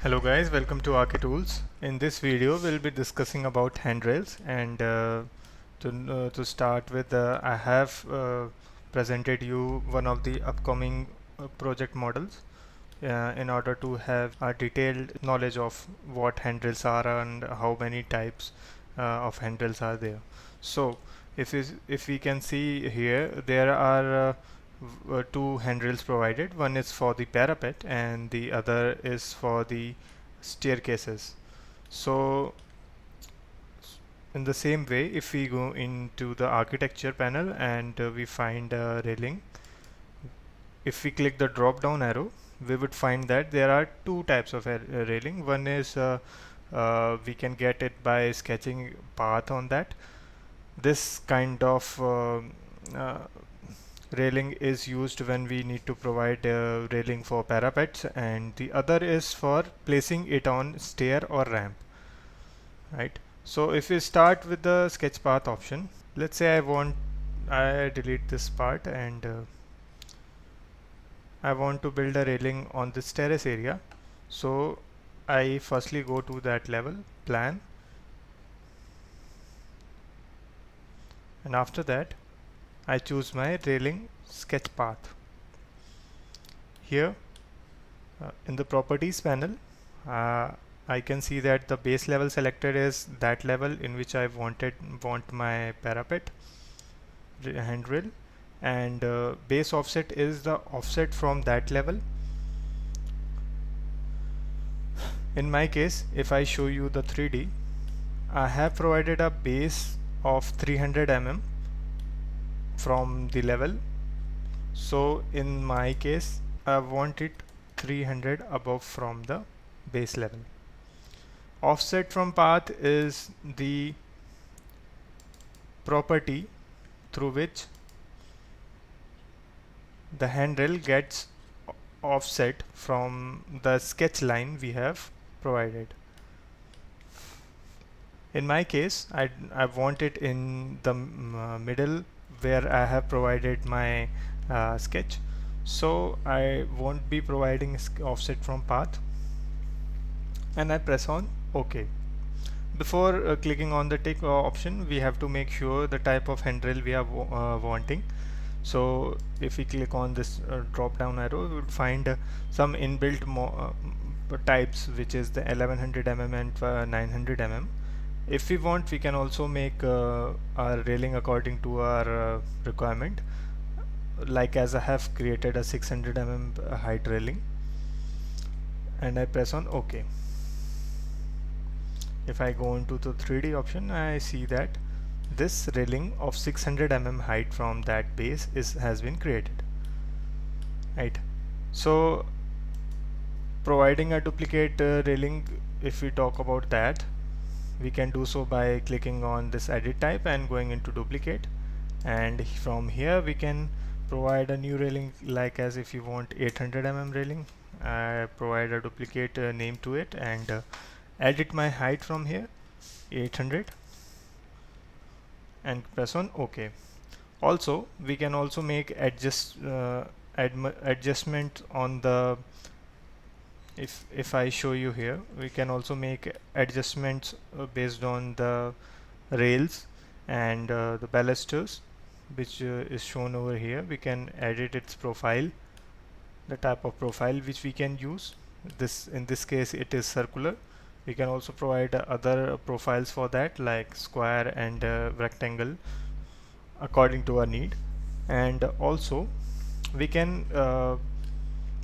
Hello guys, welcome to ARCHI Tools. In this video we'll be discussing about handrails, and to start with, I have presented you one of the upcoming project models in order to have a detailed knowledge of what handrails are and how many types of handrails are there. So if we can see here, there are two handrails provided. One is for the parapet and the other is for the staircases. So in the same way, if we go into the architecture panel and we find a railing, if we click the drop down arrow, we would find that there are two types of railing. One is we can get it by sketching path on that. This kind of uh, railing is used when we need to provide railing for parapets, and the other is for placing it on stair or ramp, right? So if we start with the sketch path option, let's say I delete this part and I want to build a railing on this terrace area. So I firstly go to that level, plan, and after that I choose my railing sketch path. Here in the properties panel, uh, I can see that the base level selected is that level in which I want my parapet handrail, and base offset is the offset from that level. In my case, if I show you the 3D, I have provided a base of 300 mm from the level. So in my case, I want it 300 above from the base level. Offset from path is the property through which the handrail gets offset from the sketch line we have provided. In my case, I want it in the middle where I have provided my sketch. So I won't be providing offset from path, and I press on OK. Before clicking on the tick option, we have to make sure the type of handrail we are wanting. So if we click on this drop down arrow, we would find some inbuilt types, which is the 1100 mm and 900 mm. If we want, we can also make our railing according to our requirement, like as I have created a 600 mm height railing, and I press on OK. If I go into the 3D option, I see that this railing of 600 mm height from that base has been created, right? So providing a duplicate railing, if we talk about that, we can do so by clicking on this edit type and going into duplicate, and from here we can provide a new railing, like as if you want 800 mm railing, provide a duplicate name to it and edit my height from here 800 and press on OK. Also, we can also make adjustment on the, if I show you here, we can also make adjustments based on the rails and the balusters, which is shown over here. We can edit its profile, the type of profile which we can use. This, in this case, it is circular. We can also provide other profiles for that, like square and rectangle, according to our need. And also we can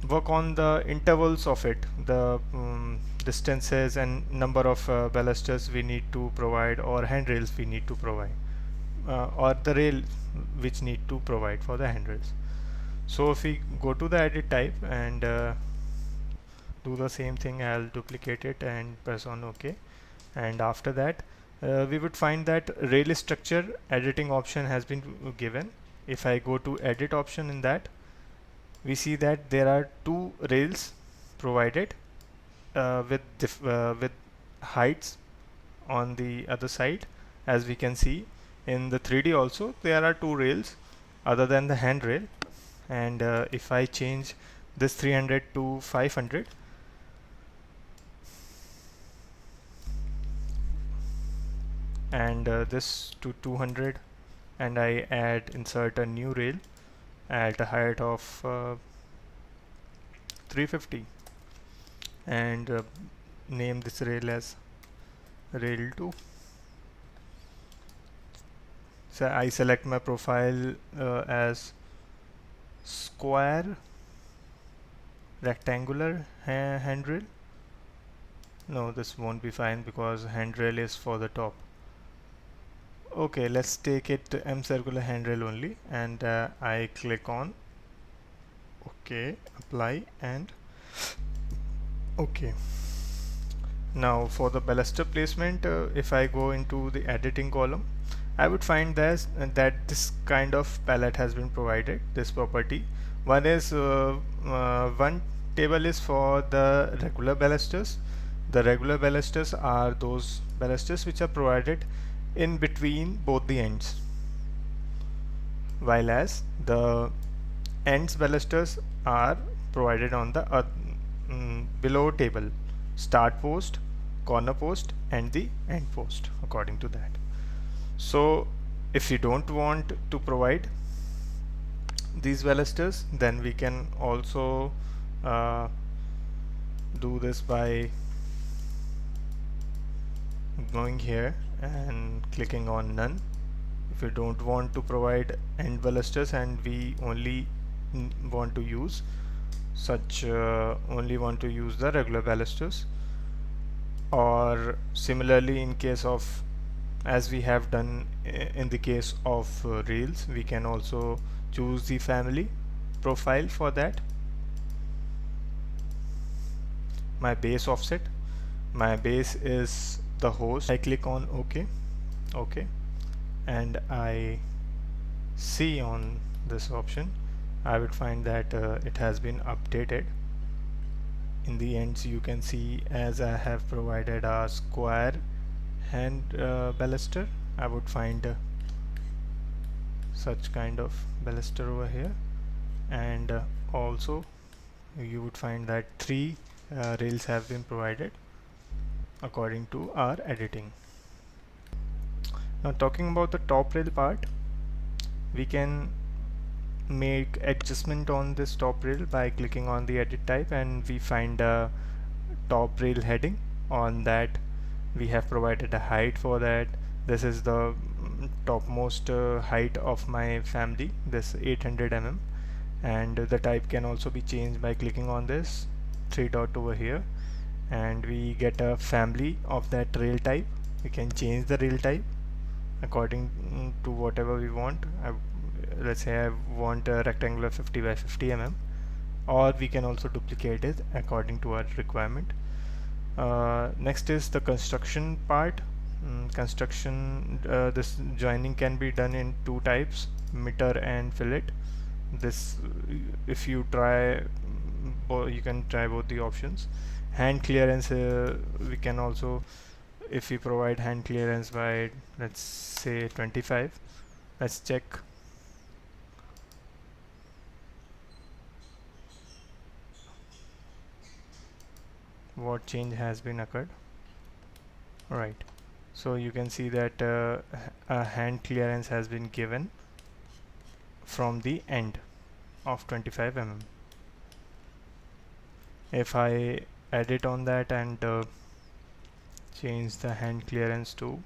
work on the intervals of it, the distances and number of balusters we need to provide, or handrails we need to provide, or the rail which need to provide for the handrails. So if we go to the edit type and do the same thing, I'll duplicate it and press on OK. And after that, we would find that rail structure editing option has been given. If I go to edit option, in that we see that there are two rails provided with heights on the other side. As we can see in the 3D also, there are two rails other than the handrail, and if I change this 300 to 500, and this to 200, and I insert a new rail at a height of 350, and name this rail as rail 2. So I select my profile as square rectangular handrail. No, this won't be fine because handrail is for the top. Okay, let's take it to M circular handrail only, and I click on OK, apply, and OK. Now for the baluster placement, if I go into the editing column, I would find that this kind of palette has been provided, this property. One is one table is for the regular balusters. The regular balusters are those balusters which are provided in between both the ends, while as the ends balusters are provided on the below table, start post, corner post, and the end post according to that. So if you don't want to provide these balusters, then we can also uh, do this by going here and clicking on none. If you don't want to provide end balusters and we only want to use the regular balusters, or similarly in case of, as we have done in the case of rails, we can also choose the family profile for that. My base offset, my base is the host. I click on OK, and I see on this option, I would find that it has been updated. In the ends you can see, as I have provided a square hand baluster, I would find such kind of baluster over here, and also you would find that 3 rails have been provided according to our editing. Now talking about the top rail part, we can make adjustment on this top rail by clicking on the edit type, and we find a top rail heading. On that we have provided a height for that. This is the topmost height of my family, this 800 mm, and the type can also be changed by clicking on this 3 dot over here, and we get a family of that rail type. We can change the rail type according to whatever we want. Let's say I want a rectangular 50 by 50 mm, or we can also duplicate it according to our requirement. Next is the construction part. This joining can be done in 2 types, mitre and fillet. This if you try you can try both the options. Hand clearance, we can also, if we provide hand clearance by, let's say, 25, let's check. What change has been occurred. Right, so you can see that a hand clearance has been given from the end of 25 mm. If I edit on that and change the hand clearance to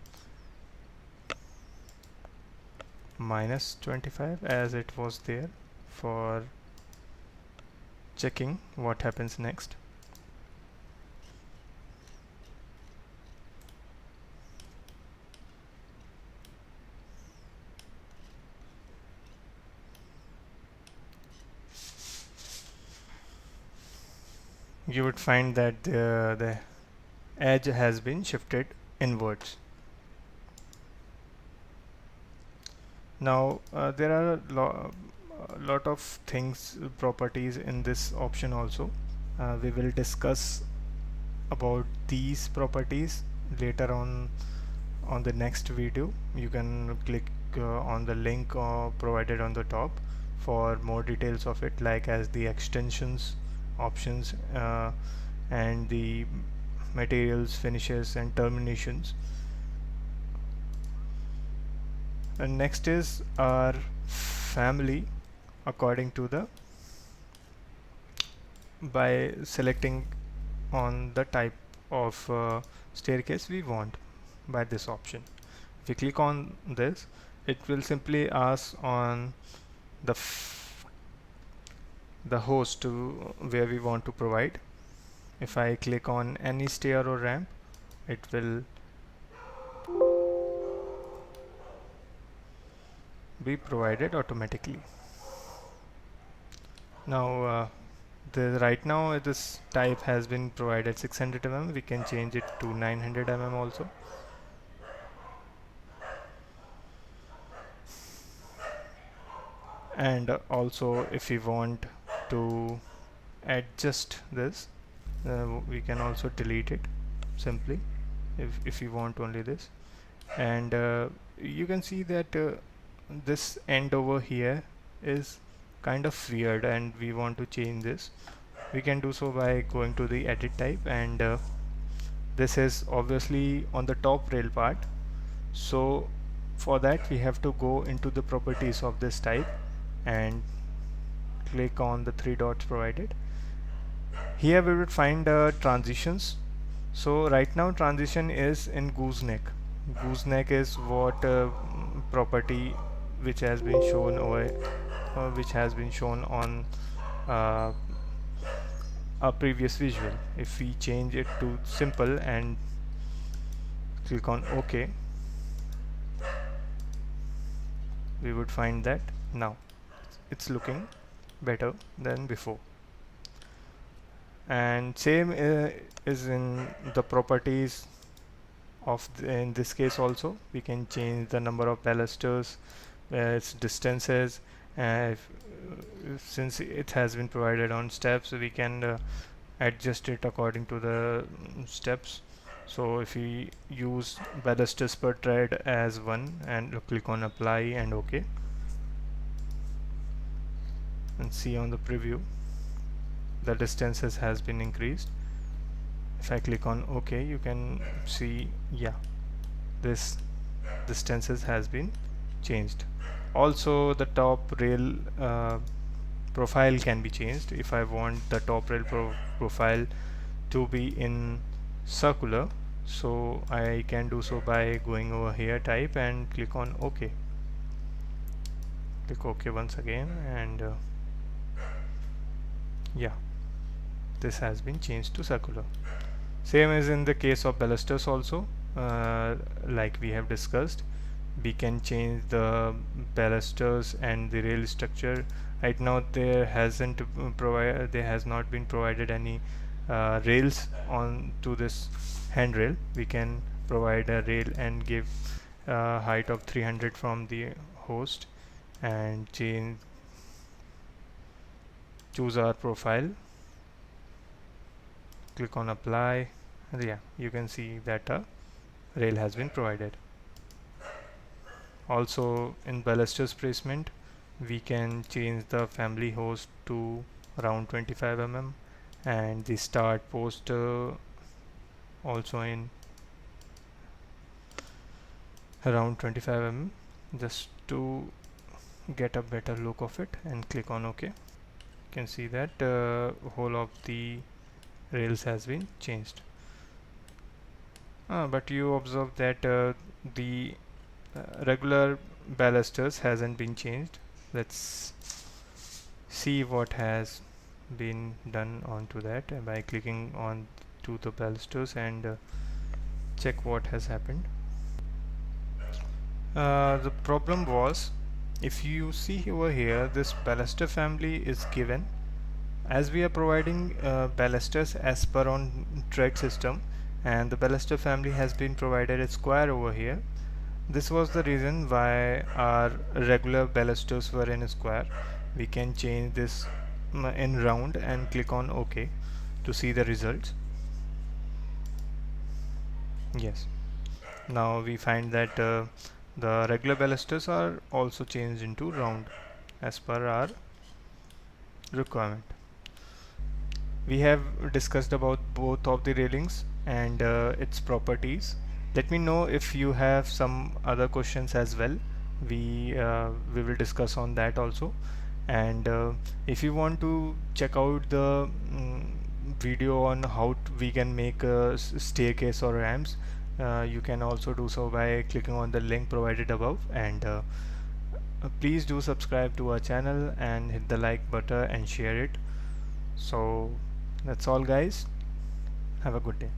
-25 as it was there, for checking what happens next. You would find that the edge has been shifted inwards. Now there are a lot of things, properties in this option also. We will discuss about these properties later on the next video. You can click on the link provided on the top for more details of it, like as the extensions options and the materials, finishes, and terminations. And next is our family according to the by selecting on the type of staircase we want by this option. If we click on this, it will simply ask on the the host to where we want to provide. If I click on any stair or ramp, it will be provided automatically. Now right now this type has been provided 600 mm. We can change it to 900 mm also. And also if we want to adjust this, we can also delete it simply if you want only this. And you can see that this end over here is kind of weird and we want to change this. We can do so by going to the edit type, and this is obviously on the top rail part, so for that we have to go into the properties of this type and click on the three dots provided. Here we would find transitions. So right now transition is in gooseneck. Gooseneck is what property which has been shown over which has been shown on uh, a previous visual. If we change it to simple and click on OK, we would find that now it's looking better than before. And same is in the properties of in this case also. We can change the number of balusters, its distances, since it has been provided on steps, we can adjust it according to the steps. So if we use balusters per tread as 1 and click on apply and OK, and see on the preview the distances has been increased. If I click on OK, you can see, yeah, this distances has been changed. Also the top rail profile can be changed. If I want the top rail profile to be in circular, so I can do so by going over here type and click on OK. Click OK once again, and yeah, this has been changed to circular. Same as in the case of balusters also, like we have discussed. We can change the balusters and the rail structure. Right now there has not been provided any rails on to this handrail. We can provide a rail and give height of 300 from the host and choose our profile, click on apply, and yeah, you can see that a rail has been provided. Also in balusters placement, we can change the family host to around 25 mm and the start post also in around 25 mm, just to get a better look of it, and click on OK. You can see that whole of the rails has been changed. But you observe that the regular balusters hasn't been changed. Let's see what has been done onto that by clicking on to the balusters and check what has happened. The problem was, if you see over here, this baluster family is given as we are providing balusters as per on tread system, and the baluster family has been provided a square over here. This was the reason why our regular balusters were in a square. We can change this in round and click on OK to see the results. Yes, now we find that the regular balusters are also changed into round as per our requirement. We have discussed about both of the railings and its properties. Let me know if you have some other questions as well. we will discuss on that also. And if you want to check out the video on how we can make a staircase or ramps, you can also do so by clicking on the link provided above. And please do subscribe to our channel and hit the like button and share it. So that's all guys, have a good day.